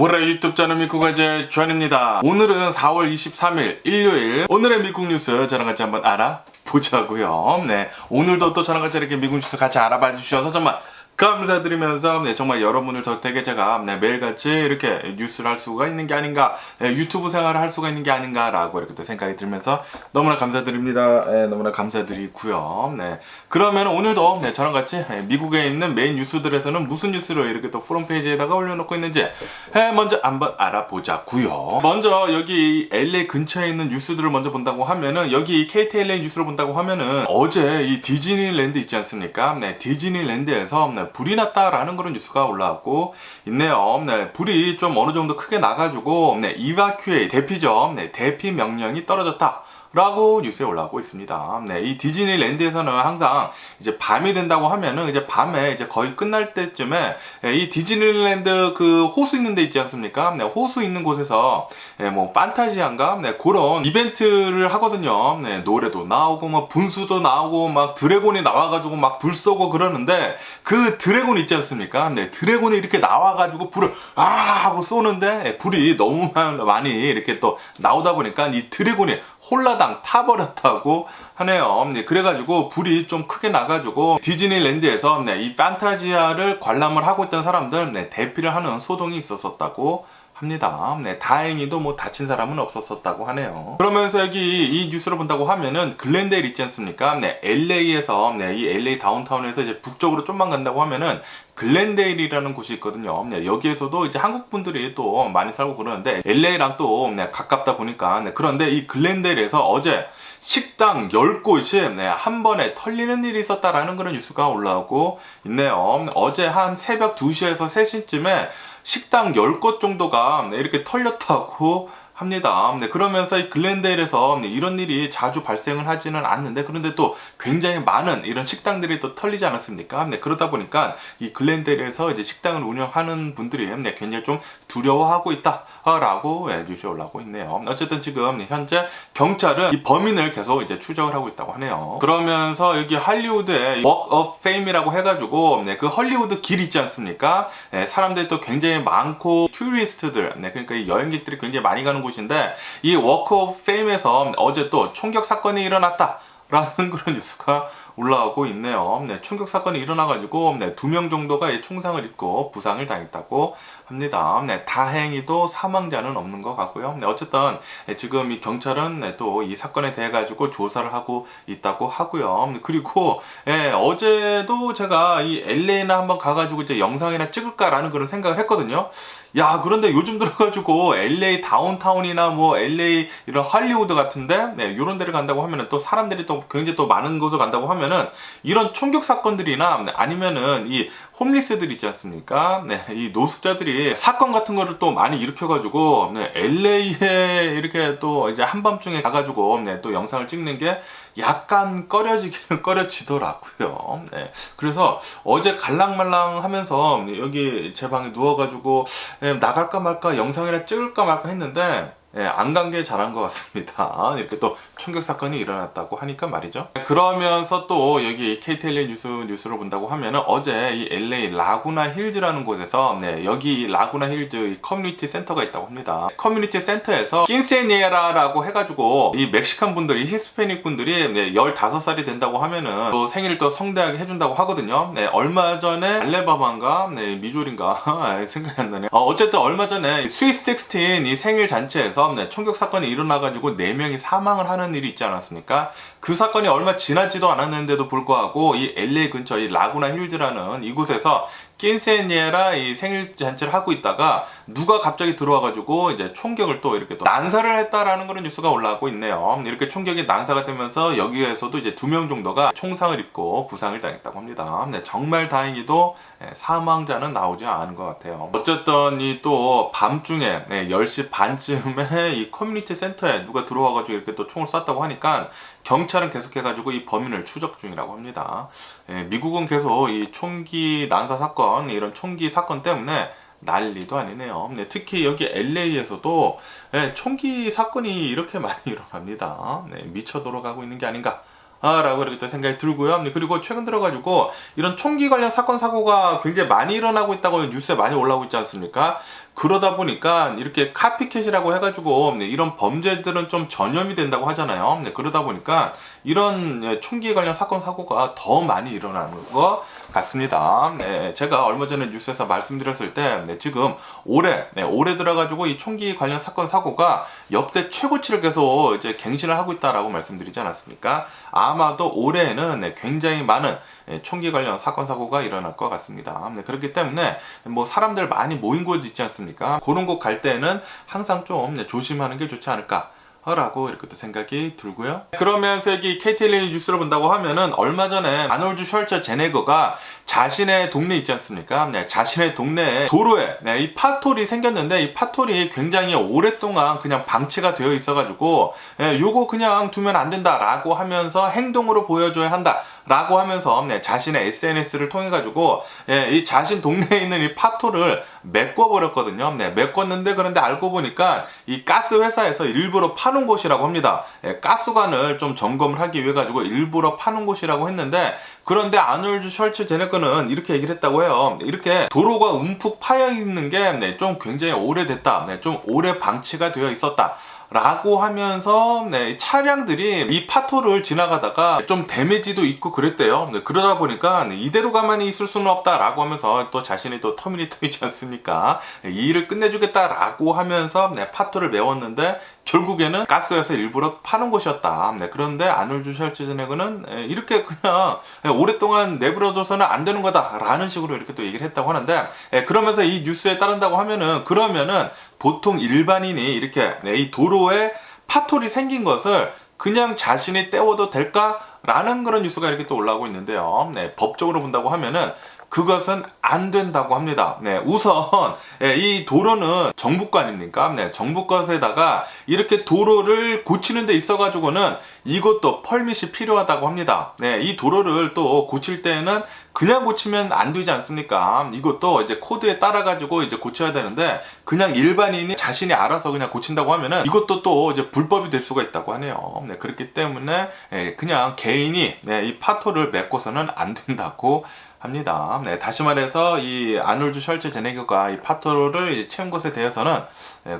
오늘의 유튜브 채널 미국화제 주한입니다. 오늘은 4월 23일 일요일, 오늘의 미국 뉴스 저랑 같이 한번 알아보자고요. 네, 오늘도 또 저랑 같이 이렇게 미국 뉴스 같이 알아봐 주셔서 정말 감사드리면서 정말 여러분을 덕택에 제가 매일같이 이렇게 뉴스를 할 수가 있는 게 아닌가, 유튜브 생활을 할 수가 있는 게 아닌가라고 이렇게 또 생각이 들면서 너무나 감사드립니다. 너무나 감사드리고요. 네, 그러면 오늘도 저랑 같이 미국에 있는 메인 뉴스들에서는 무슨 뉴스를 이렇게 또 프론페이지에다가 올려놓고 있는지 먼저 한번 알아보자고요. 먼저 여기 LA 근처에 있는 뉴스들을 먼저 본다고 하면은, 여기 KTLA 뉴스를 본다고 하면은 어제 이 디즈니랜드 있지 않습니까? 네, 디즈니랜드에서 불이 났다라는 그런 뉴스가 올라왔고 있네요. 네, 불이 좀 어느 정도 크게 나가지고 이바큐에이 대피죠. 대피 명령이 떨어졌다 라고 뉴스에 올라오고 있습니다. 네, 이 디즈니랜드에서는 항상 이제 밤이 된다고 하면은 이제 밤에 이제 거의 끝날 때쯤에 이 디즈니랜드 그 호수 있는 데 있지 않습니까? 네, 호수 있는 곳에서 뭐 판타지안가 그런 이벤트를 하거든요. 네, 노래도 나오고 막 분수도 나오고 막 드래곤이 나와가지고 막 불 쏘고 그러는데, 그 드래곤 있지 않습니까? 네, 드래곤이 이렇게 나와가지고 불을 하고 쏘는데 불이 너무 많이 이렇게 또 나오다 보니까 이 드래곤이 홀라당 타버렸다고 하네요. 네, 그래가지고 불이 좀 크게 나가지고 디즈니랜드에서 이 판타지아를 관람을 하고 있던 사람들 대피를 하는 소동이 있었었다고 합니다. 네, 다행히도 뭐 다친 사람은 없었었다고 하네요. 그러면서 여기 이 뉴스를 본다고 하면은 글렌데일 있지 않습니까? 네, LA에서 이 LA 다운타운에서 이제 북쪽으로 좀만 간다고 하면은 글렌데일이라는 곳이 있거든요. 네, 여기에서도 이제 한국 분들이 또 많이 살고 그러는데 LA랑 또 가깝다 보니까 그런데 이 글렌데일에서 어제 식당 10곳이 한 번에 털리는 일이 있었다라는 그런 뉴스가 올라오고 있네요. 어제 한 새벽 2시에서 3시쯤에 식당 10곳 정도가 이렇게 털렸다고 합니다. 네, 그러면서 이 글렌데일에서 이런 일이 자주 발생을 하지는 않는데, 그런데 또 굉장히 많은 이런 식당들이 또 털리지 않았습니까? 네, 그러다 보니까 이 글렌데일에서 이제 식당을 운영하는 분들이 굉장히 좀 두려워하고 있다라고 뉴스에 올라오고 있네요. 어쨌든 지금 현재 경찰은 이 범인을 계속 이제 추적을 하고 있다고 하네요. 그러면서 여기 할리우드의 Walk of Fame이라고 해가지고 그 헐리우드 길 있지 않습니까? 사람들이 또 굉장히 많고 투리스트들, 그러니까 이 여행객들이 굉장히 많이 가는 곳인데, 이 워크 오브 페임에서 어제 또 총격 사건이 일어났다 라는 그런 뉴스가 올라오고 있네요. 네, 총격 사건이 일어나가지고 2명 정도가 총상을 입고 부상을 당했다고 합니다. 네, 다행히도 사망자는 없는 것 같고요. 네, 어쨌든 지금 이 경찰은 또 이 사건에 대해 가지고 조사를 하고 있다고 하고요. 그리고 어제도 제가 이 LA나 한번 가가지고 이제 영상이나 찍을까라는 그런 생각을 했거든요. 야, 그런데 요즘 들어가지고 LA 다운타운이나 뭐 LA 이런 할리우드 같은데 이런 데를 간다고 하면은 또 사람들이 또 굉장히 또 많은 곳을 간다고 하면은 이런 총격 사건들이나 아니면은 이 홈리스들 있지 않습니까? 네, 이 노숙자들이 사건 같은 거를 또 많이 일으켜가지고 LA에 이렇게 또 이제 한밤중에 가가지고 또 영상을 찍는 게 약간 꺼려지더라고요. 네, 그래서 어제 갈랑말랑하면서 여기 제 방에 누워가지고 나갈까 말까 영상이나 찍을까 말까 했는데 안 간 게 잘한 것 같습니다. 이렇게 또 총격 사건이 일어났다고 하니까 말이죠. 그러면서 또 여기 KTLA 뉴스를 본다고 하면은 어제 이 LA 라구나 힐즈라는 곳에서 여기 라구나 힐즈 커뮤니티 센터가 있다고 합니다. 커뮤니티 센터에서 낀세니에라라고 해가지고 이 멕시칸 분들이, 히스패닉 분들이 15살이 된다고 하면은 또 생일을 또 성대하게 해준다고 하거든요. 얼마 전에 알래바마인가 미조리인가 생각이 안 나네요. 어쨌든 얼마 전에 스윗 16 이 생일 잔치에서 총격 사건이 일어나가지고 4명이 사망을 하는 일이 있지 않았습니까? 그 사건이 얼마 지나지도 않았는데도 불구하고 이 LA 근처 이 라구나 힐즈라는 이곳에서 낀세니에라 이 생일 잔치를 하고 있다가 누가 갑자기 들어와가지고 이제 총격을 또 이렇게 또 난사를 했다라는 그런 뉴스가 올라오고 있네요. 이렇게 총격이 난사가 되면서 여기에서도 이제 2명 정도가 총상을 입고 부상을 당했다고 합니다. 정말 다행히도 사망자는 나오지 않은 것 같아요. 어쨌든 이 또 밤중에 10시 반쯤에 이 커뮤니티 센터에 누가 들어와가지고 이렇게 또 총을 쐈다고 하니까 경찰은 계속해가지고 이 범인을 추적 중이라고 합니다. 미국은 계속 이 총기 난사 사건, 이런 총기 사건 때문에 난리도 아니네요. 특히 여기 LA에서도 총기 사건이 이렇게 많이 일어납니다. 미쳐 돌아가고 있는 게 아닌가 라고 이렇게 또 생각이 들고요. 그리고 최근 들어가지고 이런 총기 관련 사건 사고가 굉장히 많이 일어나고 있다고 뉴스에 많이 올라오고 있지 않습니까? 그러다 보니까 이렇게 카피캣이라고 해가지고 이런 범죄들은 좀 전염이 된다고 하잖아요. 그러다 보니까 이런 총기 관련 사건 사고가 더 많이 일어나는 것 같습니다. 제가 얼마 전에 뉴스에서 말씀드렸을 때 지금 올해 들어가지고 이 총기 관련 사건 사고가 역대 최고치를 계속 이제 갱신을 하고 있다라고 말씀드리지 않았습니까? 아마도 올해에는 굉장히 많은 총기 관련 사건 사고가 일어날 것 같습니다. 그렇기 때문에 뭐 사람들 많이 모인 곳 있지 않습니까? 그런 곳 갈 때는 항상 좀 조심하는 게 좋지 않을까 라고 이렇게 또 생각이 들고요. 그러면서 여기 KTLA 뉴스를 본다고 하면은 얼마 전에 아놀드 슈왈처제네거가 자신의 동네 있지 않습니까? 자신의 동네에 도로에 이 파톨이 생겼는데 이 파톨이 굉장히 오랫동안 그냥 방치가 되어 있어가지고 요거 그냥 두면 안 된다라고 하면서 행동으로 보여줘야 한다 라고 하면서 자신의 SNS를 통해 가지고 이 자신 동네에 있는 이 파톨을 메꿔버렸거든요. 메꿨는데 그런데 알고 보니까 이 가스 회사에서 일부러 파는 곳이라고 합니다. 가스관을 좀 점검을 하기 위해 가지고 일부러 파는 곳이라고 했는데, 그런데 아놀드 슈왈처제네거는 이렇게 얘기를 했다고 해요. 이렇게 도로가 움푹 파여 있는 게 좀 굉장히 오래됐다, 좀 오래 방치가 되어 있었다 라고 하면서 차량들이 이 파토를 지나가다가 좀 데미지도 있고 그랬대요. 그러다 보니까 이대로 가만히 있을 수는 없다 라고 하면서 또 자신이 또 터미네이터이지 않습니까? 이 일을 끝내주겠다 라고 하면서 파토를 메웠는데 결국에는 가스에서 일부러 파는 곳이었다. 그런데 아놀드 슈왈처제네거는 이렇게 그냥 오랫동안 내버려둬서는 안 되는 거다 라는 식으로 이렇게 또 얘기를 했다고 하는데, 그러면서 이 뉴스에 따른다고 하면은 그러면은 보통 일반인이 이렇게 이 도로에 파톨이 생긴 것을 그냥 자신이 떼워도 될까라는 그런 뉴스가 이렇게 또 올라오고 있는데요. 법적으로 본다고 하면은 그것은 안 된다고 합니다. 우선 이 도로는 정부 거 아닙니까? 정부 것에다가 이렇게 도로를 고치는 데 있어 가지고는 이것도 펄밋이 필요하다고 합니다. 이 도로를 또 고칠 때에는 그냥 고치면 안 되지 않습니까? 이것도 이제 코드에 따라 가지고 이제 고쳐야 되는데, 그냥 일반인이 자신이 알아서 그냥 고친다고 하면은 이것도 또 이제 불법이 될 수가 있다고 하네요. 그렇기 때문에 그냥 개인이 이 파토를 메꿔서는 안 된다고 합니다. 다시 말해서 이 아놀드 슈왈처제네거가 이 파토를 채운 것에 대해서는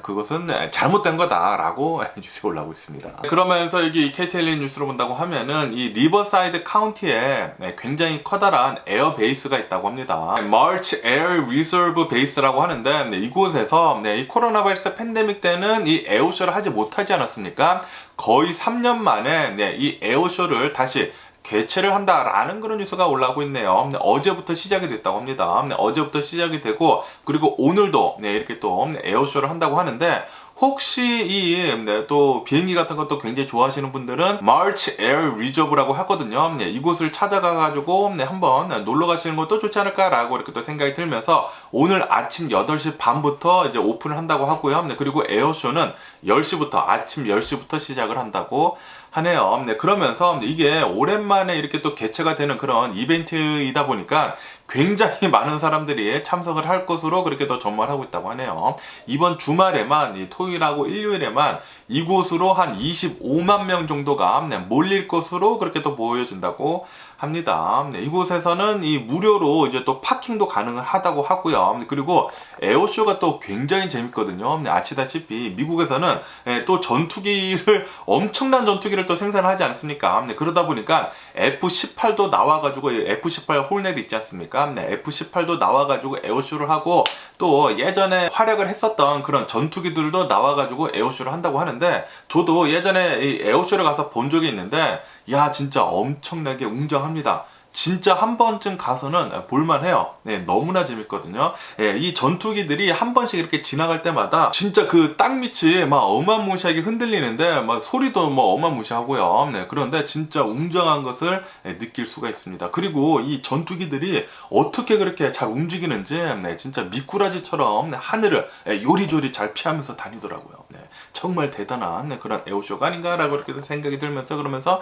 그것은 잘못된 거다라고 뉴스에 올라오고 있습니다. 그러면서 여기 KTLA 뉴스로 본다고 하면은 이 리버사이드 카운티에 굉장히 커다란 에어베이스가 있다고 합니다. March Air Reserve Base라고 하는데 이곳에서 이 코로나 바이러스 팬데믹 때는 이 에어쇼를 하지 못하지 않았습니까? 거의 3년 만에 이 에어쇼를 다시 개최를 한다라는 그런 뉴스가 올라오고 있네요. 어제부터 시작이 됐다고 합니다. 어제부터 시작이 되고, 그리고 오늘도 이렇게 또 에어쇼를 한다고 하는데, 혹시 또 비행기 같은 것도 굉장히 좋아하시는 분들은 March Air Reserve라고 하거든요. 이곳을 찾아가 가지고 한번 놀러 가시는 것도 좋지 않을까라고 이렇게 또 생각이 들면서 오늘 아침 8시 반부터 이제 오픈을 한다고 하고요. 그리고 에어쇼는 10시부터 아침 10시부터 시작을 한다고 하네요. 그러면서 이게 오랜만에 이렇게 또 개최가 되는 그런 이벤트이다 보니까 굉장히 많은 사람들이 참석을 할 것으로 그렇게 또 전망을 하고 있다고 하네요. 이번 주말에만, 토요일하고 일요일에만 이곳으로 한 25만 명 정도가 몰릴 것으로 그렇게 또 보여진다고 합니다. 이곳에서는 이 무료로 이제 또 파킹도 가능하다고 하고요. 그리고 에어쇼가 또 굉장히 재밌거든요. 아시다시피 미국에서는 또 전투기를, 엄청난 전투기를 또 생산하지 않습니까? 그러다 보니까 F-18도 나와가지고, F-18 홀넷 있지 않습니까? F-18도 나와가지고 에어쇼를 하고, 또 예전에 활약을 했었던 그런 전투기들도 나와가지고 에어쇼를 한다고 하는데, 저도 예전에 이 에어쇼를 가서 본 적이 있는데, 야, 진짜 엄청나게 웅장합니다. 진짜 한 번쯤 가서는 볼만해요. 너무나 재밌거든요. 이 전투기들이 한 번씩 이렇게 지나갈 때마다 진짜 그 땅밑이 막 어마무시하게 흔들리는데 막 소리도 뭐 어마무시하고요. 그런데 진짜 웅장한 것을 느낄 수가 있습니다. 그리고 이 전투기들이 어떻게 그렇게 잘 움직이는지 진짜 미꾸라지처럼 하늘을 요리조리 잘 피하면서 다니더라고요. 정말 대단한 그런 에어쇼가 아닌가라고 이렇게 생각이 들면서, 그러면서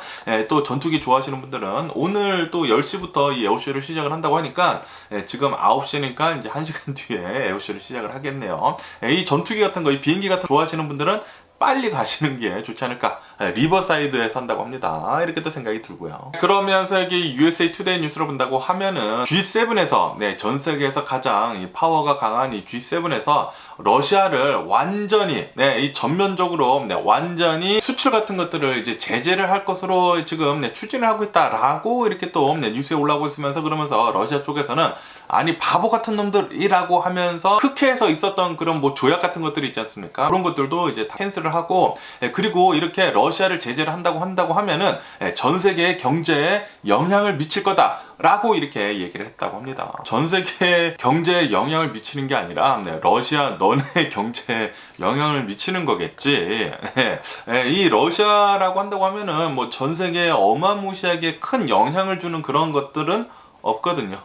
또 전투기 좋아하시는 분들은 오늘 또 10시부터 이 에어쇼를 시작을 한다고 하니까 지금 9시니까 이제 1시간 뒤에 에어쇼를 시작을 하겠네요. 이 전투기 같은 거, 이 비행기 같은 거 좋아하시는 분들은 빨리 가시는 게 좋지 않을까. 리버사이드에 산다고 합니다. 이렇게 또 생각이 들고요. 그러면서 여기 USA 투데이 뉴스를 본다고 하면은 G7에서 전 세계에서 가장 이 파워가 강한 이 G7에서 러시아를 완전히 이 전면적으로 완전히 수출 같은 것들을 이제 제재를 할 것으로 지금 추진을 하고 있다라고 이렇게 또 뉴스에 올라오고 있으면서, 그러면서 러시아 쪽에서는 아니 바보 같은 놈들이라고 하면서 흑해에서 있었던 그런 뭐 조약 같은 것들이 있지 않습니까? 그런 것들도 이제 다 캔슬을 하고, 그리고 이렇게 러시아를 제재를 한다고 하면은 전 세계의 경제에 영향을 미칠 거다 라고 이렇게 얘기를 했다고 합니다. 전 세계 경제에 영향을 미치는 게 아니라 러시아 너네 경제에 영향을 미치는 거겠지. 이 러시아라고 한다고 하면은 뭐 전 세계에 어마무시하게 큰 영향을 주는 그런 것들은 없거든요.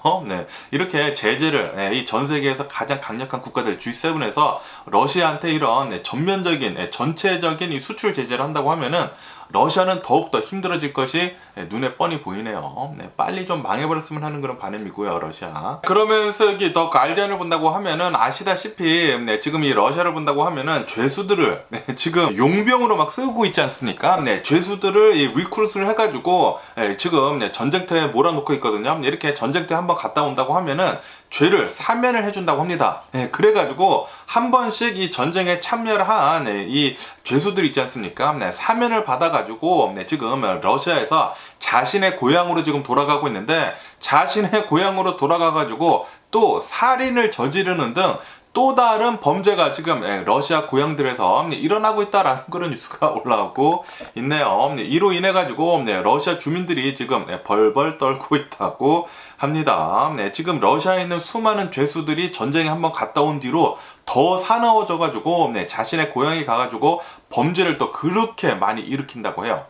이렇게 제재를 이 전 세계에서 가장 강력한 국가들 G7에서 러시아한테 이런 전면적인 전체적인 이 수출 제재를 한다고 하면은 러시아는 더욱더 힘들어질 것이 눈에 뻔히 보이네요. 빨리 좀 망해버렸으면 하는 그런 바람이고요, 러시아. 그러면서 여기 더 가디언을 본다고 하면은 아시다시피 지금 이 러시아를 본다고 하면은 죄수들을 지금 용병으로 막 쓰고 있지 않습니까? 죄수들을 이 리크루트를 해가지고 지금 전쟁터에 몰아놓고 있거든요. 이렇게 전쟁터에 한번 갔다 온다고 하면은 죄를 사면을 해준다고 합니다. 그래가지고 한 번씩 이 전쟁에 참여를 한 이 죄수들 있지 않습니까? 사면을 받아가지고 지금 러시아에서 자신의 고향으로 지금 돌아가고 있는데, 자신의 고향으로 돌아가가지고 또 살인을 저지르는 등 또 다른 범죄가 지금 러시아 고향들에서 일어나고 있다라는 그런 뉴스가 올라오고 있네요. 이로 인해 가지고 러시아 주민들이 지금 벌벌 떨고 있다고 합니다. 지금 러시아에 있는 수많은 죄수들이 전쟁에 한번 갔다 온 뒤로 더 사나워져 가지고 자신의 고향에 가가지고 범죄를 또 그렇게 많이 일으킨다고 해요.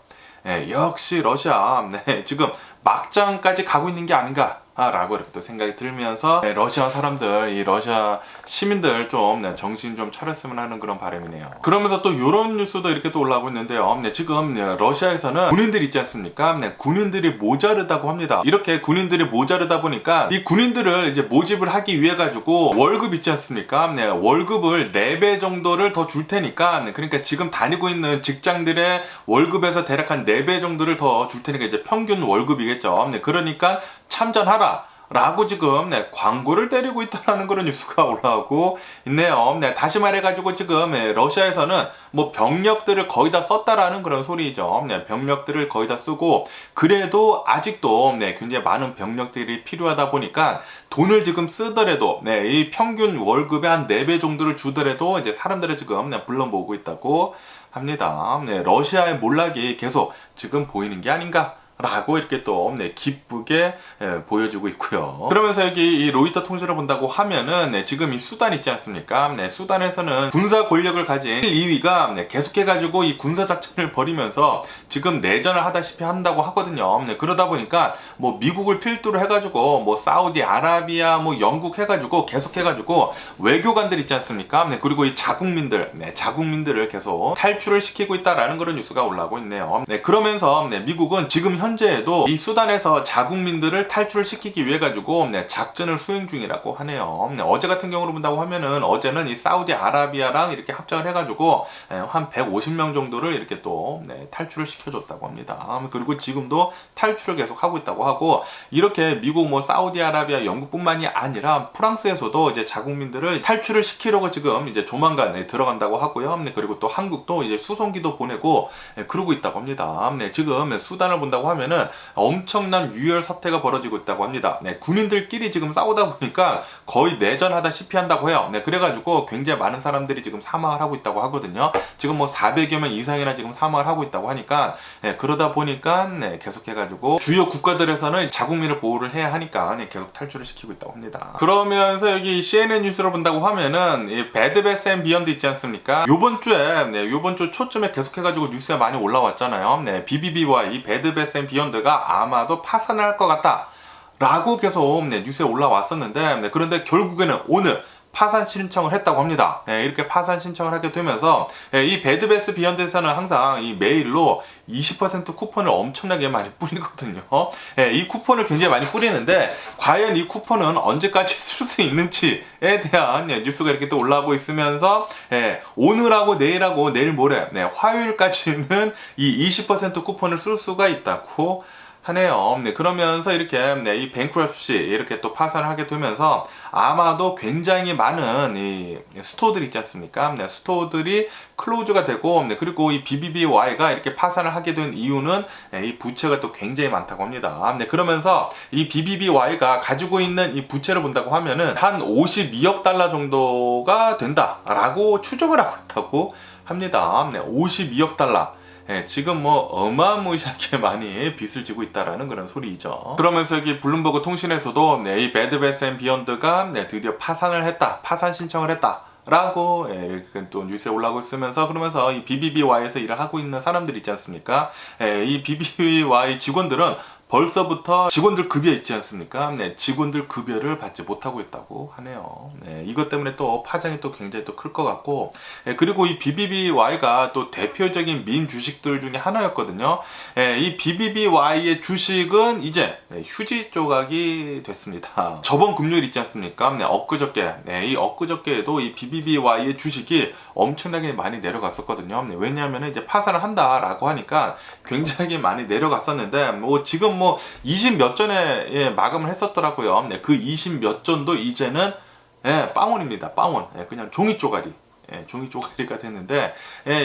역시 러시아 지금 막장까지 가고 있는 게 아닌가 라고 이렇게 또 생각이 들면서 러시아 사람들, 이 러시아 시민들 좀 정신 좀 차렸으면 하는 그런 바람이네요. 그러면서 또 이런 뉴스도 이렇게 또 올라오고 있는데요. 지금 러시아에서는 군인들 있지 않습니까? 군인들이 모자르다고 합니다. 이렇게 군인들이 모자르다 보니까 이 군인들을 이제 모집을 하기 위해 가지고 월급 있지 않습니까? 월급을 4배 정도를 더 줄 테니까, 그러니까 지금 다니고 있는 직장들의 월급에서 대략 한 4배 정도를 더 줄 테니까 이제 평균 월급이겠죠. 그러니까 참전하라 라고 지금 광고를 때리고 있다는 그런 뉴스가 올라오고 있네요. 다시 말해가지고 지금 러시아에서는 뭐 병력들을 거의 다 썼다라는 그런 소리죠. 병력들을 거의 다 쓰고, 그래도 아직도 굉장히 많은 병력들이 필요하다 보니까 돈을 지금 쓰더라도 이 평균 월급의 한 4배 정도를 주더라도 이제 사람들을 지금 불러 모으고 있다고 합니다. 러시아의 몰락이 계속 지금 보이는 게 아닌가 라고 이렇게 또 기쁘게 보여지고 있고요. 그러면서 여기 이 로이터 통신을 본다고 하면은 지금 이 수단 있지 않습니까? 수단에서는 군사 권력을 가진 2위가 계속해가지고 이 군사 작전을 벌이면서 지금 내전을 하다시피 한다고 하거든요. 그러다 보니까 뭐 미국을 필두로 해가지고 뭐 사우디아라비아, 뭐 영국 해가지고 계속해가지고 외교관들 있지 않습니까? 그리고 이 자국민들을 계속 탈출을 시키고 있다라는 그런 뉴스가 올라오고 있네요. 그러면서 미국은 지금 현재에도 이 수단에서 자국민들을 탈출시키기 위해 가지고 작전을 수행 중이라고 하네요. 어제 같은 경우로 본다고 하면은 어제는 이 사우디아라비아랑 이렇게 합작을 해가지고 한 150명 정도를 이렇게 또 탈출을 시켜줬다고 합니다. 그리고 지금도 탈출을 계속 하고 있다고 하고, 이렇게 미국 뭐 사우디아라비아, 영국뿐만이 아니라 프랑스에서도 이제 자국민들을 탈출을 시키려고 지금 이제 조만간 들어간다고 하고요. 그리고 또 한국도 이제 수송기도 보내고 그러고 있다고 합니다. 지금 수단을 본다고 하면은 엄청난 유혈 사태가 벌어지고 있다고 합니다. 군인들끼리 지금 싸우다 보니까 거의 내전하다시피 한다고 해요. 그래가지고 굉장히 많은 사람들이 지금 사망을 하고 있다고 하거든요. 지금 뭐 400여 명 이상이나 지금 사망을 하고 있다고 하니까 그러다 보니까 계속해가지고 주요 국가들에서는 자국민을 보호를 해야 하니까 계속 탈출을 시키고 있다고 합니다. 그러면서 여기 CNN 뉴스를 본다고 하면은 이 배드 베스 앤 비욘드 있지 않습니까? 요번 주 초쯤에 계속해가지고 뉴스에 많이 올라왔잖아요. BBB와 이 배드 베스 앤 비욘드가 아마도 파산을 할 것 같다 라고 계속 뉴스에 올라왔었는데, 그런데 결국에는 오늘 파산 신청을 했다고 합니다. 이렇게 파산 신청을 하게 되면서 이 배드베스 비욘드에서는 항상 이 메일로 20% 쿠폰을 엄청나게 많이 뿌리거든요. 이 쿠폰을 굉장히 많이 뿌리는데 과연 이 쿠폰은 언제까지 쓸 수 있는지에 대한 뉴스가 이렇게 또 올라오고 있으면서 오늘하고 내일하고 내일 모레 화요일까지는 이 20% 쿠폰을 쓸 수가 있다고 하네요. 그러면서 이렇게 이 뱅크럽시 이렇게 또 파산을 하게 되면서 아마도 굉장히 많은 이 스토어들이 있지 않습니까? 스토어들이 클로즈가 되고 그리고 이 BBBY가 이렇게 파산을 하게 된 이유는 이 부채가 또 굉장히 많다고 합니다. 그러면서 이 BBBY가 가지고 있는 이 부채를 본다고 하면은 한 52억 달러 정도가 된다라고 추정을 하고 있다고 합니다. 52억 달러. 지금 뭐 어마무시하게 많이 빚을 지고 있다라는 그런 소리죠. 그러면서 여기 블룸버그 통신에서도 이 배드 베스 앤 비욘드가 드디어 파산을 했다, 파산 신청을 했다 라고 이렇게 또 뉴스에 올라오고 있으면서 그러면서 이 BBBY에서 일을 하고 있는 사람들 있지 않습니까? 이 BBBY 직원들은 벌써부터 직원들 급여 있지 않습니까? 직원들 급여를 받지 못하고 있다고 하네요. 이것 때문에 또 파장이 또 굉장히 또 클 것 같고, 그리고 이 BBBY가 또 대표적인 민 주식들 중에 하나였거든요. 이 BBBY의 주식은 이제 휴지 조각이 됐습니다. 저번 금요일 있지 않습니까? 엊그저께, 이 엊그저께에도 이 BBBY의 주식이 엄청나게 많이 내려갔었거든요. 왜냐하면 이제 파산을 한다라고 하니까 굉장히 많이 내려갔었는데, 뭐 지금 뭐 20 몇 전에 마감을 했었더라고요. 그 20 몇 전도 이제는 빵원입니다. 빵원. 그냥 종이 쪼가리. 종이 쪼가리가 됐는데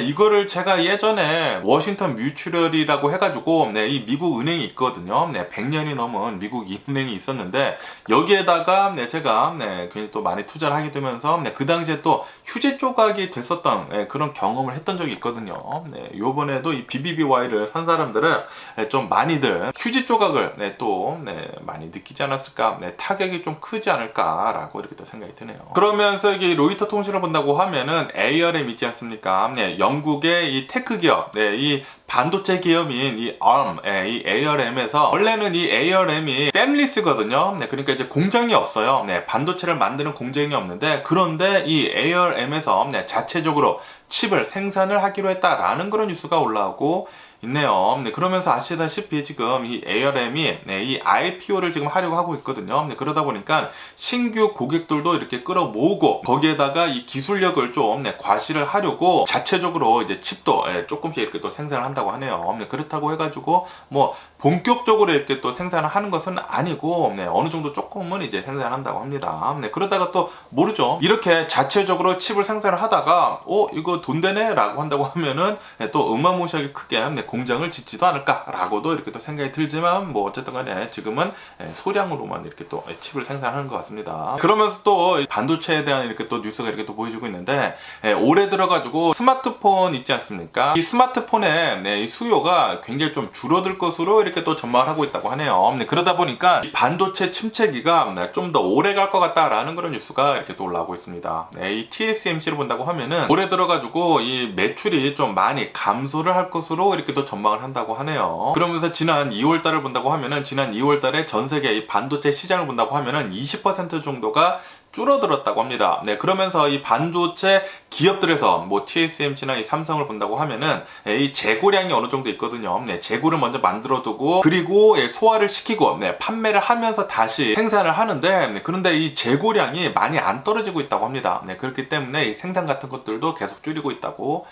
이거를 제가 예전에 워싱턴 뮤추럴이라고 해가지고 이 미국 은행이 있거든요. 100년이 넘은 미국 은행이 있었는데 여기에다가 제가 괜히 또 많이 투자를 하게 되면서 그 당시에 또 휴지 조각이 됐었던 그런 경험을 했던 적이 있거든요. 요번에도 이 BBBY를 산 사람들은 좀 많이들 휴지 조각을 또 많이 느끼지 않았을까, 타격이 좀 크지 않을까라고 이렇게 또 생각이 드네요. 그러면서 이게 로이터 통신을 본다고 하면은 ARM 있지 않습니까? 영국의 이 테크 기업, 이 반도체 기업인 이 ARM, 이 ARM에서 원래는 이 ARM이 팹리스거든요. 그러니까 이제 공장이 없어요. 반도체를 만드는 공장이 없는데 그런데 이 ARM에서 자체적으로 칩을 생산을 하기로 했다라는 그런 뉴스가 올라오고 있네요. 그러면서 아시다시피 지금 이 ARM이 이 IPO를 지금 하려고 하고 있거든요. 그러다 보니까 신규 고객들도 이렇게 끌어모으고 거기에다가 이 기술력을 좀 과시를 하려고 자체적으로 이제 칩도 조금씩 이렇게 또 생산을 한다고 하네요. 그렇다고 해가지고 뭐 본격적으로 이렇게 또 생산을 하는 것은 아니고 어느 정도 조금은 이제 생산을 한다고 합니다. 그러다가 또 모르죠. 이렇게 자체적으로 칩을 생산을 하다가 이거 돈 되네 라고 한다고 하면은 또 어마무시하게 크게 공장을 짓지도 않을까라고도 이렇게 또 생각이 들지만 뭐 어쨌든 간에 지금은 소량으로만 이렇게 또 칩을 생산하는 것 같습니다. 그러면서 또 반도체에 대한 이렇게 또 뉴스가 이렇게 또 보여주고 있는데 올해 들어가지고 스마트폰 있지 않습니까? 이 스마트폰의 이 수요가 굉장히 좀 줄어들 것으로 이렇게 또 전망을 하고 있다고 하네요. 그러다 보니까 이 반도체 침체기가 좀 더 오래 갈 것 같다라는 그런 뉴스가 이렇게 또 올라오고 있습니다. 이 TSMC를 본다고 하면은 올해 들어가지고 이 매출이 좀 많이 감소를 할 것으로 이렇게 또 전망을 한다고 하네요. 그러면서 지난 2월 달을 본다고 하면은 지난 2월 달에 전 세계 이 반도체 시장을 본다고 하면은 20% 정도가 줄어들었다고 합니다. 그러면서 이 반도체 기업들에서 뭐 TSMC나 이 삼성을 본다고 하면은 이 재고량이 어느 정도 있거든요. 재고를 먼저 만들어 두고 그리고 소화를 시키고 판매를 하면서 다시 생산을 하는데 그런데 이 재고량이 많이 안 떨어지고 있다고 합니다. 그렇기 때문에 이 생산 같은 것들도 계속 줄이고 있다고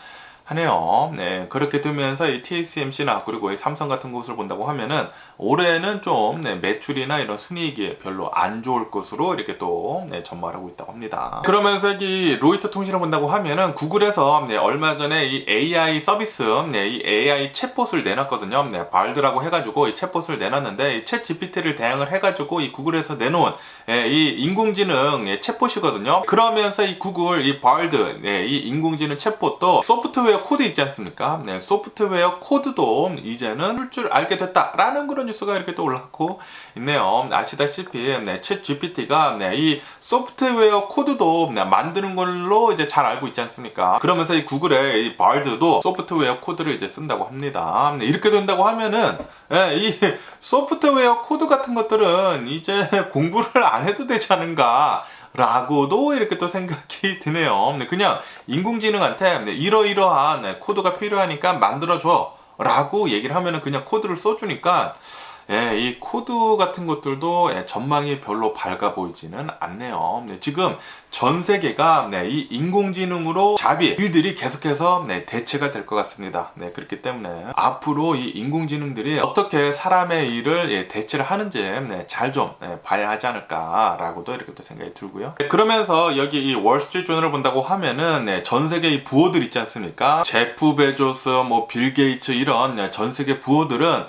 하네요. 그렇게 되면서 이 TSMC나 그리고 이 삼성 같은 곳을 본다고 하면은 올해는 좀 매출이나 이런 순이익이 별로 안 좋을 것으로 이렇게 또 전망하고 있다고 합니다. 그러면서 이 로이터 통신을 본다고 하면은 구글에서 얼마 전에 이 AI 서비스, 이 AI 챗봇을 내놨거든요. 발드라고 해가지고 이 챗봇을 내놨는데 이 챗 GPT를 대항을 해가지고 이 구글에서 내놓은 이 인공지능 챗봇이거든요. 그러면서 이 구글 이 발드, 이 인공지능 챗봇도 소프트웨어 코드 있지 않습니까? 소프트웨어 코드도 이제는 줄 줄 알게 됐다라는 그런 뉴스가 이렇게 또 올라오고 있네요. 아시다시피 챗 GPT가 이 소프트웨어 코드도 만드는 걸로 이제 잘 알고 있지 않습니까? 그러면서 이 구글의 이 발드도 소프트웨어 코드를 이제 쓴다고 합니다. 이렇게 된다고 하면은 이 소프트웨어 코드 같은 것들은 이제 공부를 안 해도 되지 않은가 라고도 이렇게 또 생각이 드네요. 그냥 인공지능한테 이러이러한 코드가 필요하니까 만들어줘 라고 얘기를 하면은 그냥 코드를 써주니까 이 코드 같은 것들도 전망이 별로 밝아 보이지는 않네요. 지금 전 세계가 이 인공지능으로 일들이 계속해서 대체가 될 것 같습니다. 그렇기 때문에 앞으로 이 인공지능들이 어떻게 사람의 일을 대체를 하는지 잘 좀 봐야 하지 않을까라고도 이렇게 또 생각이 들고요. 그러면서 여기 이 월스트리트저널을 본다고 하면은 전 세계 이 부호들 있지 않습니까? 제프 베조스, 뭐 빌 게이츠 이런 전 세계 부호들은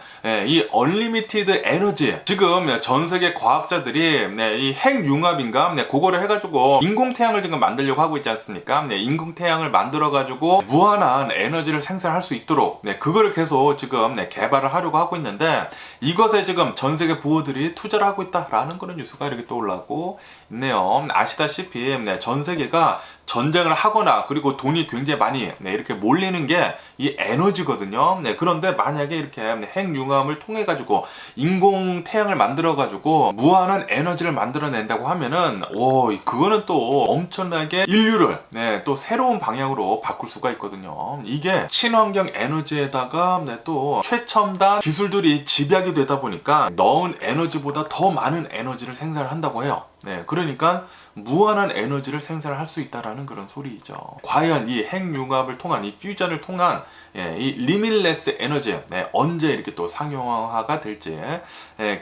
이 얼리미티드 에너지, 지금 전 세계 과학자들이 이 핵융합인가 그거를 해가지고 인공태양을 지금 만들려고 하고 있지 않습니까? 인공태양을 만들어가지고 무한한 에너지를 생산할 수 있도록 그거를 계속 지금 개발을 하려고 하고 있는데, 이것에 지금 전 세계 부호들이 투자를 하고 있다라는 그런 뉴스가 이렇게 또 올라오고 있네요. 아시다시피 전 세계가 전쟁을 하거나 그리고 돈이 굉장히 많이 이렇게 몰리는 게 이 에너지거든요. 그런데 만약에 이렇게 핵융합을 통해 가지고 인공 태양을 만들어 가지고 무한한 에너지를 만들어낸다고 하면은 그거는 또 엄청나게 인류를 또 새로운 방향으로 바꿀 수가 있거든요. 이게 친환경 에너지에다가 또 최첨단 기술들이 집약이 되다 보니까 넣은 에너지보다 더 많은 에너지를 생산을 한다고 해요. 그러니까 무한한 에너지를 생산할 수 있다라는 그런 소리이죠. 과연 이 핵융합을 통한, 이 퓨전을 통한 이 리밀레스 에너지 언제 이렇게 또 상용화가 될지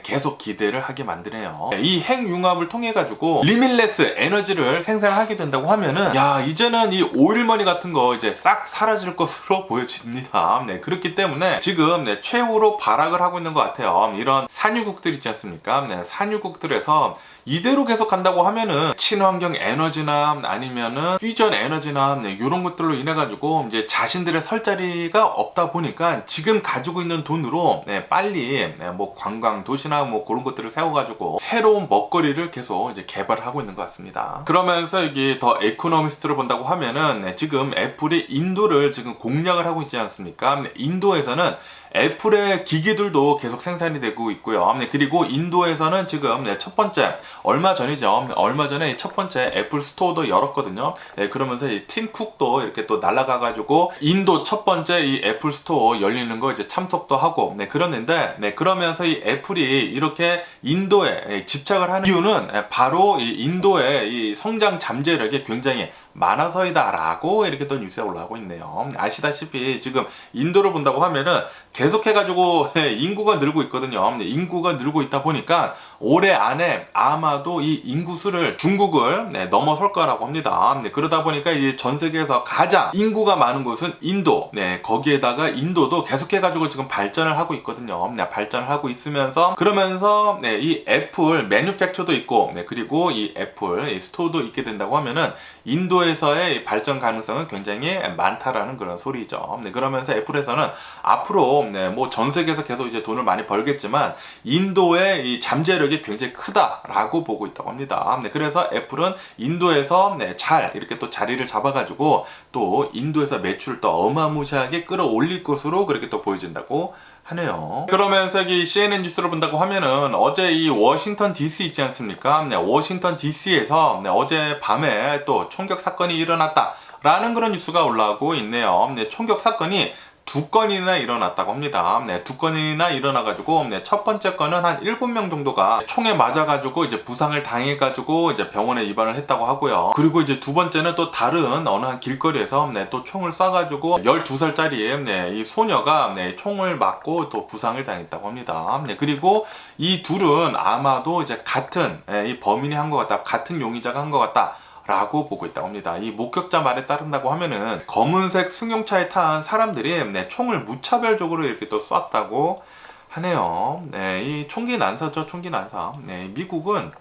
계속 기대를 하게 만드네요. 이 핵융합을 통해 가지고 리밀레스 에너지를 생산하게 된다고 하면은 이제는 이 오일머니 같은 거 이제 싹 사라질 것으로 보여집니다. 그렇기 때문에 지금 최후로 발악을 하고 있는 것 같아요. 이런 산유국들 있지 않습니까? 산유국들에서 이대로 계속 간다고 하면은 친환경 에너지나 아니면은 퓨전 에너지나 이런 것들로 인해 가지고 이제 자신들의 설 자리가 없다 보니까 지금 가지고 있는 돈으로 빨리 뭐 관광 도시나 뭐 그런 것들을 세워 가지고 새로운 먹거리를 계속 이제 개발하고 있는 것 같습니다. 그러면서 여기 더 에코노미스트를 본다고 하면은 지금 애플이 인도를 지금 공략을 하고 있지 않습니까? 인도에서는 애플의 기기들도 계속 생산이 되고 있고요. 그리고 인도에서는 지금 첫 번째, 얼마 전에 첫 번째 애플 스토어도 열었거든요. 그러면서 이 팀 쿡도 이렇게 또 날아가가지고 인도 첫 번째 이 애플 스토어 열리는 거 이제 참석도 하고 그러는데, 그러면서 이 애플이 이렇게 인도에 집착을 하는 이유는 바로 이 인도의 이 성장 잠재력이 굉장히 많아서이다 라고 이렇게 또 뉴스에 올라오고 있네요. 아시다시피 지금 인도를 본다고 하면은 계속해가지고 인구가 늘고 있거든요. 인구가 늘고 있다 보니까 올해 안에 아마도 이 인구수를 중국을 넘어설 거라고 합니다. 그러다 보니까 이제 전 세계에서 가장 인구가 많은 곳은 인도. 거기에다가 인도도 계속해가지고 지금 발전을 하고 있거든요. 발전을 하고 있으면서 그러면서 이 애플 매뉴팩처도 있고 그리고 이 애플 이 스토어도 있게 된다고 하면은 인도에서의 발전 가능성은 굉장히 많다라는 그런 소리죠. 그러면서 애플에서는 앞으로 뭐 전 세계에서 계속 이제 돈을 많이 벌겠지만 인도의 이 잠재력이 굉장히 크다라고 보고 있다고 합니다. 그래서 애플은 인도에서 잘 이렇게 또 자리를 잡아가지고 또 인도에서 매출을 또 어마무시하게 끌어올릴 것으로 그렇게 또 보여진다고 하네요. 그러면서 이 CNN 뉴스를 본다고 하면은 어제 이 워싱턴 DC 있지 않습니까? 워싱턴 DC에서 어제 밤에 또 총격 사건이 일어났다라는 그런 뉴스가 올라오고 있네요. 총격 사건이 2건이나 일어났다고 합니다. 2건이나 일어나가지고, 첫 번째 건은 한 7명 정도가 총에 맞아가지고, 이제 부상을 당해가지고, 이제 병원에 입원을 했다고 하고요. 그리고 이제 두 번째는 또 다른 어느 한 길거리에서, 또 총을 쏴가지고, 12살짜리, 이 소녀가, 총을 맞고 또 부상을 당했다고 합니다. 그리고 이 둘은 아마도 이제 같은, 이 범인이 한 것 같다. 같은 용의자가 한 것 같다. 라고 보고 있다고 합니다. 이 목격자 말에 따른다고 하면은 검은색 승용차에 탄 사람들이 총을 무차별적으로 이렇게 또 쐈다고 하네요. 이 총기 난사죠, 총기 난사. 미국은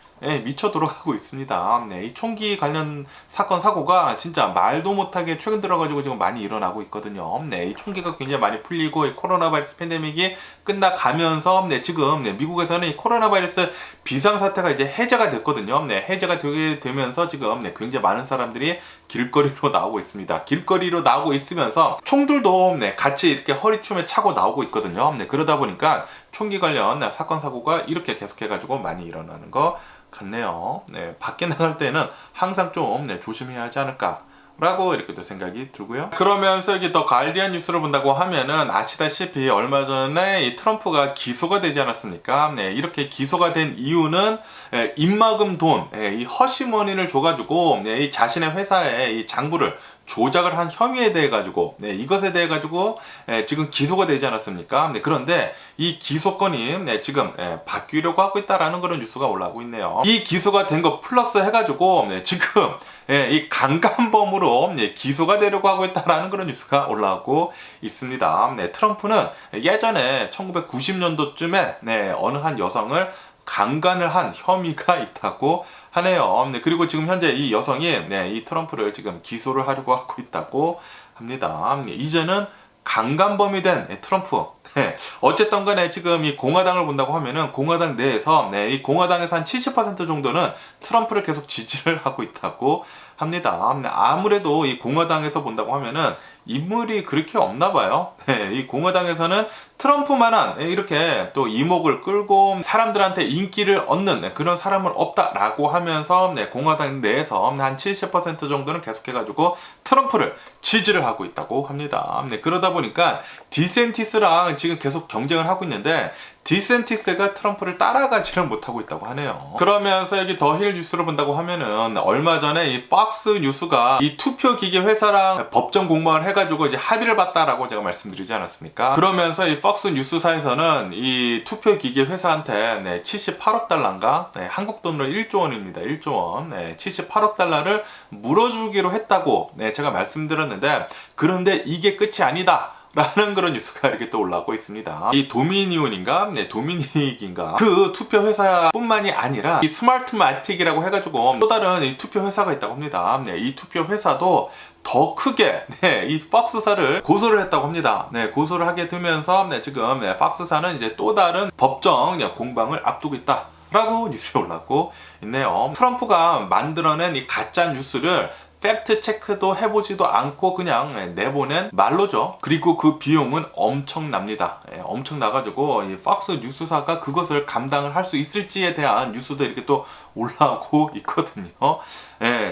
미쳐 돌아가고 있습니다. 이 총기 관련 사건 사고가 진짜 말도 못하게 최근 들어가지고 지금 많이 일어나고 있거든요. 이 총기가 굉장히 많이 풀리고 이 코로나 바이러스 팬데믹이 끝나가면서 지금 미국에서는 이 코로나 바이러스 비상사태가 이제 해제가 됐거든요. 해제가 되게 되면서 지금 굉장히 많은 사람들이 길거리로 나오고 있습니다. 길거리로 나오고 있으면서 총들도 같이 이렇게 허리춤에 차고 나오고 있거든요. 그러다 보니까 총기 관련 사건 사고가 이렇게 계속해가지고 많이 일어나는 것 같네요. 네, 밖에 나갈 때는 항상 좀 조심해야 하지 않을까 라고 이렇게도 생각이 들고요. 그러면서 여기 더 가디언 뉴스를 본다고 하면은 아시다시피 얼마 전에 이 트럼프가 기소가 되지 않았습니까? 네, 이렇게 기소가 된 이유는 입막음 돈, 이 허시머니를 줘가지고 이 자신의 회사의 이 장부를 조작을 한 혐의에 대해 가지고 이것에 대해 가지고 지금 기소가 되지 않았습니까? 그런데 이 기소권이 지금 바뀌려고 하고 있다라는 그런 뉴스가 올라오고 있네요. 이 기소가 된 거 플러스 해가지고 지금 이 강간범으로 기소가 되려고 하고 있다라는 그런 뉴스가 올라오고 있습니다. 트럼프는 예전에 1990년도쯤에 어느 한 여성을 강간을 한 혐의가 있다고 하네요. 그리고 지금 현재 이 여성이 이 트럼프를 지금 기소를 하려고 하고 있다고 합니다. 이제는 강간범이 된 트럼프. 어쨌든 간에 지금 이 공화당을 본다고 하면은 공화당 내에서 이 공화당에서 한 70% 정도는 트럼프를 계속 지지를 하고 있다고 합니다. 아무래도 이 공화당에서 본다고 하면은 인물이 그렇게 없나 봐요. 이 공화당에서는 트럼프만한 이렇게 또 이목을 끌고 사람들한테 인기를 얻는 그런 사람은 없다라고 하면서 공화당 내에서 한 70% 정도는 계속해가지고 트럼프를 지지를 하고 있다고 합니다. 그러다 보니까 디센티스랑 지금 계속 경쟁을 하고 있는데 디센티스가 트럼프를 따라가지를 못하고 있다고 하네요. 그러면서 여기 더 힐 뉴스를 본다고 하면은 얼마 전에 이 박스 뉴스가 이 투표 기계 회사랑 법정 공방을 해가지고 이제 합의를 봤다라고 제가 말씀드리지 않았습니까? 그러면서 이 박스 뉴스사에서는 이 투표 기계 회사한테 78억 달러인가 한국 돈으로 1조 원입니다. 1조 원 78억 달러를 물어주기로 했다고 제가 말씀드렸는데 그런데 이게 끝이 아니다. 라는 그런 뉴스가 이렇게 또 올라오고 있습니다. 이 도미니온인가? 도미닉인가? 그 투표 회사뿐만이 아니라 이 스마트마틱이라고 해가지고 또 다른 이 투표 회사가 있다고 합니다. 이 투표 회사도 더 크게 이 박스사를 고소를 했다고 합니다. 고소를 하게 되면서 지금 박스사는 이제 또 다른 법정 공방을 앞두고 있다. 라고 뉴스에 올랐고 있네요. 트럼프가 만들어낸 이 가짜 뉴스를 팩트 체크도 해보지도 않고 그냥 내보낸 말로죠. 그리고 그 비용은 엄청납니다. 엄청나가지고 이 박스 뉴스사가 그것을 감당을 할 수 있을지에 대한 뉴스도 이렇게 또 올라오고 있거든요.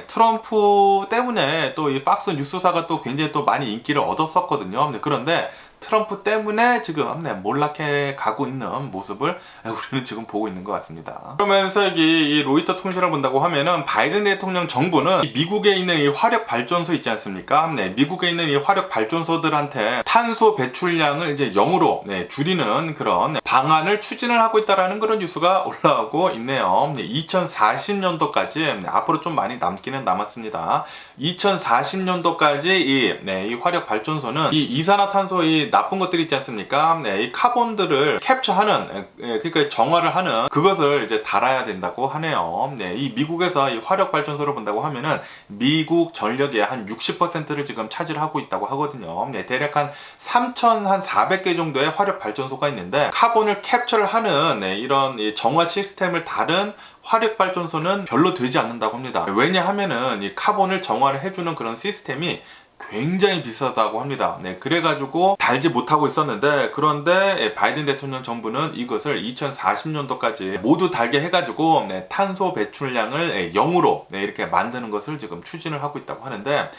트럼프 때문에 또 이 박스 뉴스사가 또 굉장히 또 많이 인기를 얻었었거든요. 그런데 트럼프 때문에 지금 몰락해 가고 있는 모습을 우리는 지금 보고 있는 것 같습니다. 그러면서 여기 이 로이터 통신을 본다고 하면은 바이든 대통령 정부는 미국에 있는 이 화력 발전소 있지 않습니까? 미국에 있는 이 화력 발전소들한테 탄소 배출량을 이제 0으로 줄이는 그런 방안을 추진을 하고 있다라는 그런 뉴스가 올라오고 있네요. 2040년도까지 앞으로 좀 많이 남기는 남았습니다. 2040년도까지 이 화력 발전소는 이 이산화탄소 이 나쁜 것들이 있지 않습니까? 이 카본들을 캡처하는 그러니까 정화를 하는 그것을 이제 달아야 된다고 하네요. 이 미국에서 이 화력 발전소를 본다고 하면은 미국 전력의 한 60%를 지금 차지하고 있다고 하거든요. 대략 한 3,400개 정도의 화력 발전소가 있는데 카본을 캡처를 하는 이런 정화 시스템을 다른 화력 발전소는 별로 되지 않는다고 합니다. 왜냐하면은 이 카본을 정화를 해주는 그런 시스템이 굉장히 비싸다고 합니다. 그래가지고 달지 못하고 있었는데 그런데 바이든 대통령 정부는 이것을 2040년도까지 모두 달게 해가지고 탄소 배출량을 0으로 이렇게 만드는 것을 지금 추진을 하고 있다고 하는데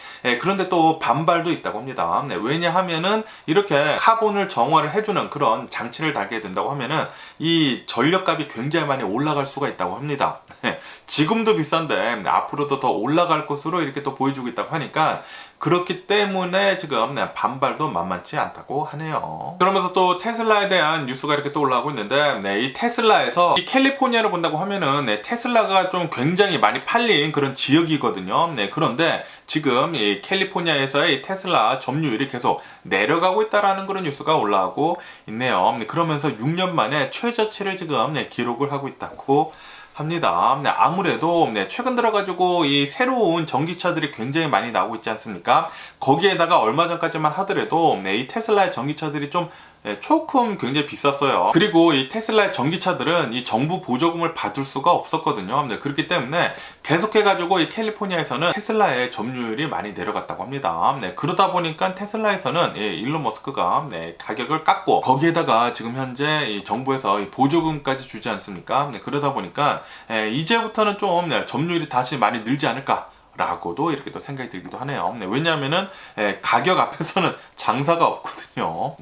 그런데 또 반발도 있다고 합니다. 왜냐하면은 이렇게 카본을 정화를 해주는 그런 장치를 달게 된다고 하면은 이 전력값이 굉장히 많이 올라갈 수가 있다고 합니다. 지금도 비싼데 앞으로도 더 올라갈 것으로 이렇게 또 보여주고 있다고 하니까 그렇기 때문에 지금 반발도 만만치 않다고 하네요. 그러면서 또 테슬라에 대한 뉴스가 이렇게 또 올라오고 있는데 이 테슬라에서 이 캘리포니아를 본다고 하면은 테슬라가 좀 굉장히 많이 팔린 그런 지역이거든요. 그런데 지금 이 캘리포니아에서의 테슬라 점유율이 계속 내려가고 있다라는 그런 뉴스가 올라오고 있네요. 그러면서 6년 만에 최저치를 지금 기록을 하고 있다고 합니다. 아무래도 최근 들어가지고 이 새로운 전기차들이 굉장히 많이 나오고 있지 않습니까? 거기에다가 얼마 전까지만 하더라도 이 테슬라의 전기차들이 좀 조금 굉장히 비쌌어요. 그리고 이 테슬라의 전기차들은 이 정부 보조금을 받을 수가 없었거든요. 그렇기 때문에 계속해가지고 이 캘리포니아에서는 테슬라의 점유율이 많이 내려갔다고 합니다. 그러다 보니까 테슬라에서는 일론 머스크가 가격을 깎고 거기에다가 지금 현재 이 정부에서 이 보조금까지 주지 않습니까? 그러다 보니까 이제부터는 좀 점유율이 다시 많이 늘지 않을까 라고도 이렇게 또 생각이 들기도 하네요. 왜냐하면은 가격 앞에서는 장사가 없거든요.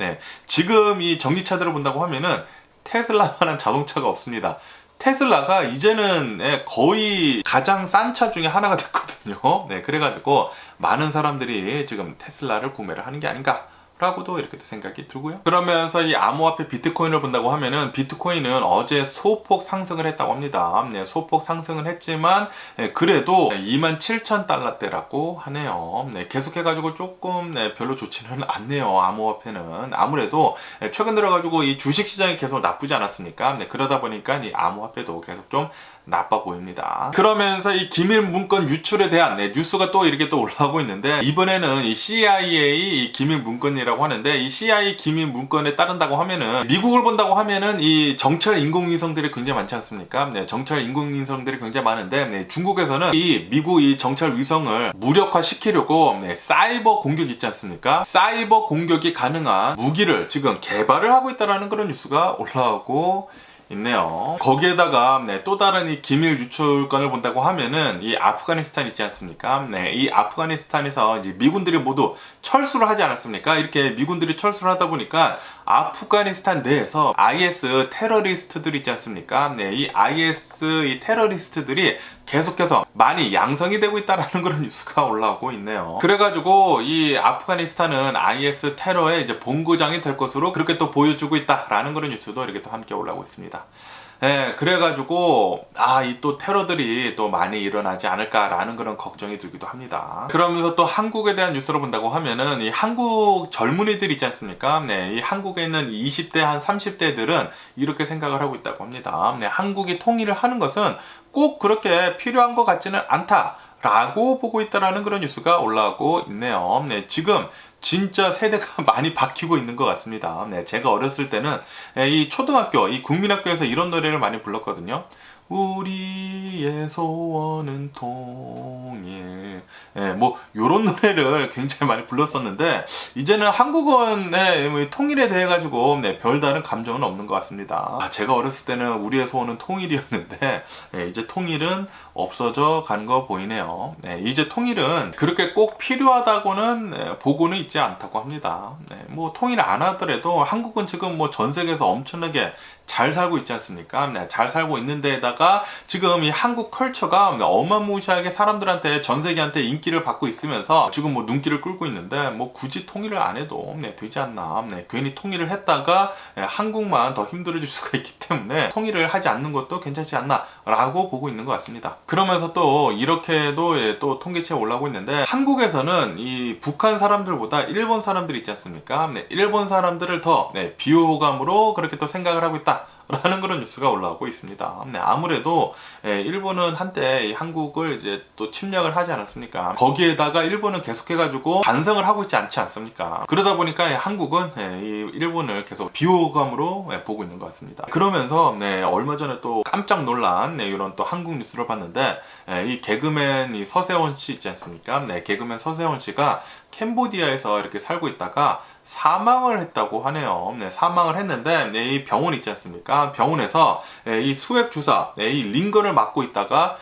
지금 이 전기차들을 본다고 하면은 테슬라만한 자동차가 없습니다. 테슬라가 이제는 거의 가장 싼 차 중에 하나가 됐거든요. 그래가지고 많은 사람들이 지금 테슬라를 구매를 하는 게 아닌가 라고도 이렇게 생각이 들고요. 그러면서 이 암호화폐 비트코인을 본다고 하면은 비트코인은 어제 소폭 상승을 했다고 합니다. 소폭 상승을 했지만 그래도 27,000달러대라고 하네요. 계속해가지고 조금 별로 좋지는 않네요. 암호화폐는 아무래도 최근 들어가지고 이 주식시장이 계속 나쁘지 않았습니까? 그러다 보니까 이 암호화폐도 계속 좀 나빠 보입니다. 그러면서 이 기밀 문건 유출에 대한 뉴스가 또 이렇게 또 올라오고 있는데 이번에는 이 CIA 이 기밀 문건이라고 하는데 이 CIA 기밀 문건에 따른다고 하면은 미국을 본다고 하면은 이 정찰 인공위성들이 굉장히 많지 않습니까? 정찰 인공위성들이 굉장히 많은데 중국에서는 이 미국 이 정찰 위성을 무력화시키려고 사이버 공격 있지 않습니까? 사이버 공격이 가능한 무기를 지금 개발을 하고 있다는 그런 뉴스가 올라오고 있네요. 거기에다가 또 다른 이 기밀 유출건을 본다고 하면은 이 아프가니스탄 있지 않습니까? 이 아프가니스탄에서 이제 미군들이 모두 철수를 하지 않았습니까? 이렇게 미군들이 철수를 하다 보니까 아프가니스탄 내에서 IS 테러리스트들 있지 않습니까? 이 IS 이 테러리스트들이 계속해서 많이 양성이 되고 있다라는 그런 뉴스가 올라오고 있네요. 그래가지고 이 아프가니스탄은 IS 테러의 이제 본고장이 될 것으로 그렇게 또 보여주고 있다라는 그런 뉴스도 이렇게 또 함께 올라오고 있습니다. 그래가지고 이 또 테러들이 또 많이 일어나지 않을까라는 그런 걱정이 들기도 합니다. 그러면서 또 한국에 대한 뉴스를 본다고 하면은 이 한국 젊은이들 있지 않습니까? 이 한국에 있는 20대 한 30대들은 이렇게 생각을 하고 있다고 합니다. 한국이 통일을 하는 것은 꼭 그렇게 필요한 것 같지는 않다. 라고 보고 있다라는 그런 뉴스가 올라오고 있네요. 지금 진짜 세대가 많이 바뀌고 있는 것 같습니다. 제가 어렸을 때는 이 초등학교, 이 국민학교에서 이런 노래를 많이 불렀거든요. 우리의 소원은 통일. 뭐 요런 노래를 굉장히 많이 불렀었는데 이제는 한국은 뭐 통일에 대해 가지고 별다른 감정은 없는 것 같습니다. 제가 어렸을 때는 우리의 소원은 통일이었는데 이제 통일은 없어져 가는 거 보이네요. 이제 통일은 그렇게 꼭 필요하다고는 보고는 있지 않다고 합니다. 뭐 통일 안 하더라도 한국은 지금 뭐 전 세계에서 엄청나게 잘 살고 있지 않습니까? 잘 살고 있는 데에다가 지금 이 한국 컬처가 어마무시하게 사람들한테 전 세계한테 인기를 받고 있으면서 지금 뭐 눈길을 끌고 있는데 뭐 굳이 통일을 안 해도 되지 않나. 괜히 통일을 했다가 한국만 더 힘들어질 수가 있기 때문에 통일을 하지 않는 것도 괜찮지 않나 라고 보고 있는 것 같습니다. 그러면서 또 이렇게도 또 통계치가 올라오고 있는데 한국에서는 이 북한 사람들보다 일본 사람들 있지 않습니까? 일본 사람들을 더 비호감으로 그렇게 또 생각을 하고 있다 라는 그런 뉴스가 올라오고 있습니다. 아무래도 일본은 한때 한국을 이제 또 침략을 하지 않았습니까? 거기에다가 일본은 계속해가지고 반성을 하고 있지 않지 않습니까? 그러다 보니까 한국은 이 일본을 계속 비호감으로 보고 있는 것 같습니다. 그러면서 얼마 전에 또 깜짝 놀란 이런 또 한국 뉴스를 봤는데 이 개그맨 이 서세원 씨 있지 않습니까? 개그맨 서세원 씨가 캄보디아에서 이렇게 살고 있다가 사망을 했다고 하네요. 사망을 했는데 이 병원 있지 않습니까? 병원에서 이 수액 주사, 이 링거를 맞고 있다가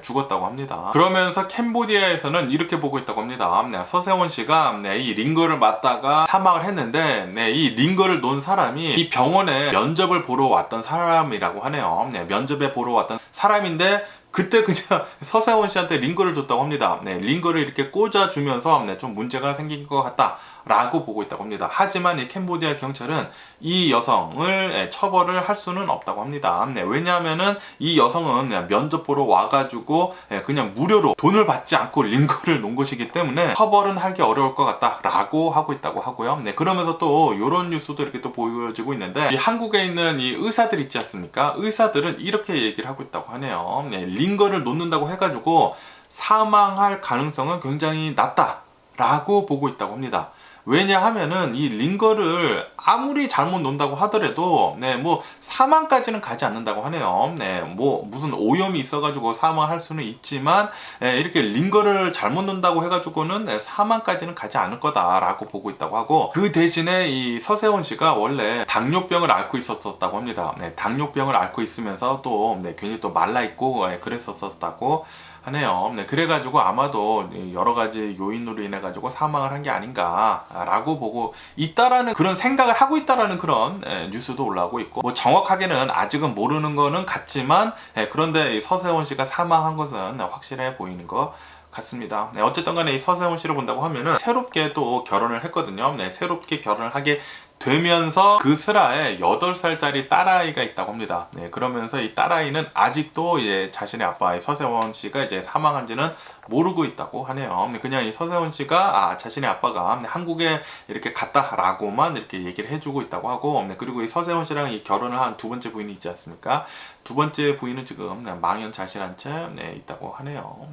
죽었다고 합니다. 그러면서 캄보디아에서는 이렇게 보고 있다고 합니다. 서세원 씨가 이 링거를 맞다가 사망을 했는데 이 링거를 놓은 사람이 이 병원에 면접을 보러 왔던 사람이라고 하네요. 면접에 보러 왔던 사람인데 그때 그냥 서세원 씨한테 링거를 줬다고 합니다. 링거를 이렇게 꽂아주면서 좀 문제가 생긴 것 같다 라고 보고 있다고 합니다. 하지만 이 캄보디아 경찰은 이 여성을 처벌을 할 수는 없다고 합니다. 왜냐하면은 이 여성은 면접 보러 와가지고 그냥 무료로 돈을 받지 않고 링거를 놓은 것이기 때문에 처벌은 하기 어려울 것 같다 라고 하고 있다고 하고요. 그러면서 또 이런 뉴스도 이렇게 또 보여지고 있는데 이 한국에 있는 이 의사들 있지 않습니까? 의사들은 이렇게 얘기를 하고 있다고 하네요. 링거를 놓는다고 해가지고 사망할 가능성은 굉장히 낮다 라고 보고 있다고 합니다. 왜냐하면은 이 링거를 아무리 잘못 논다고 하더라도 뭐 사망까지는 가지 않는다고 하네요. 뭐 무슨 오염이 있어가지고 사망할 수는 있지만 이렇게 링거를 잘못 논다고 해가지고는 사망까지는 가지 않을 거다라고 보고 있다고 하고, 그 대신에 이 서세원 씨가 원래 당뇨병을 앓고 있었다고 합니다. 당뇨병을 앓고 있으면서 또 괜히 또 말라 있고 그랬었다고 하네요. 그래가지고 아마도 여러 가지 요인으로 인해 가지고 사망을 한 게 아닌가라고 보고 있다라는 그런 생각을 하고 있다라는 그런 뉴스도 올라오고 있고, 뭐 정확하게는 아직은 모르는 거는 같지만 그런데 이 서세원 씨가 사망한 것은 확실해 보이는 거 같습니다. 어쨌든 간에 이 서세원 씨를 본다고 하면은 새롭게 또 결혼을 했거든요. 새롭게 결혼을 하게 되면서 그 슬하에 8살짜리 딸아이가 있다고 합니다. 그러면서 이 딸아이는 아직도 자신의 아빠 서세원 씨가 이제 사망한지는 모르고 있다고 하네요. 그냥 이 서세원 씨가 자신의 아빠가 한국에 이렇게 갔다라고만 이렇게 얘기를 해주고 있다고 하고, 그리고 이 서세원 씨랑 이 결혼을 한 두 번째 부인이 있지 않습니까? 두 번째 부인은 지금 망연자실한 채 있다고 하네요.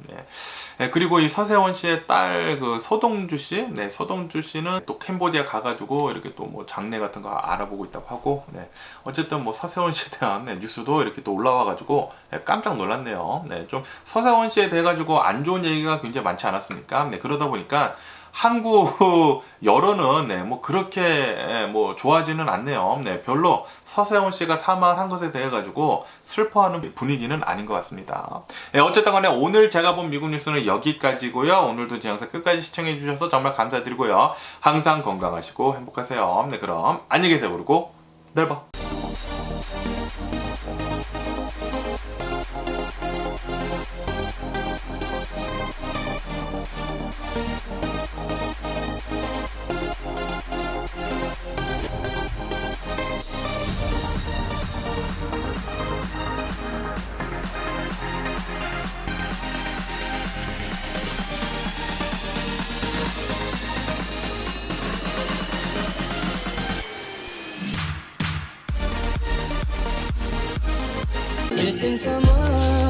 그리고 이 서세원 씨의 딸 그 서동주 씨, 서동주 씨는 또 캄보디아 가가지고 이렇게 또 뭐 장례 같은 거 알아보고 있다고 하고, 어쨌든 뭐 서세원 씨에 대한 뉴스도 이렇게 또 올라와가지고 깜짝 놀랐네요. 좀 서세원 씨에 대해 가지고 안 좋은 얘기가 굉장히 많지 않았습니까? 그러다 보니까 한국 여론은 뭐 그렇게 뭐 좋아하지는 않네요. 별로 서세원 씨가 사망한 것에 대해 가지고 슬퍼하는 분위기는 아닌 것 같습니다. 어쨌든 간에 오늘 제가 본 미국 뉴스는 여기까지고요. 오늘도 제 영상 끝까지 시청해 주셔서 정말 감사드리고요. 항상 건강하시고 행복하세요. 그럼 안녕히 계세요. 그리고 내일 봐. Missing someone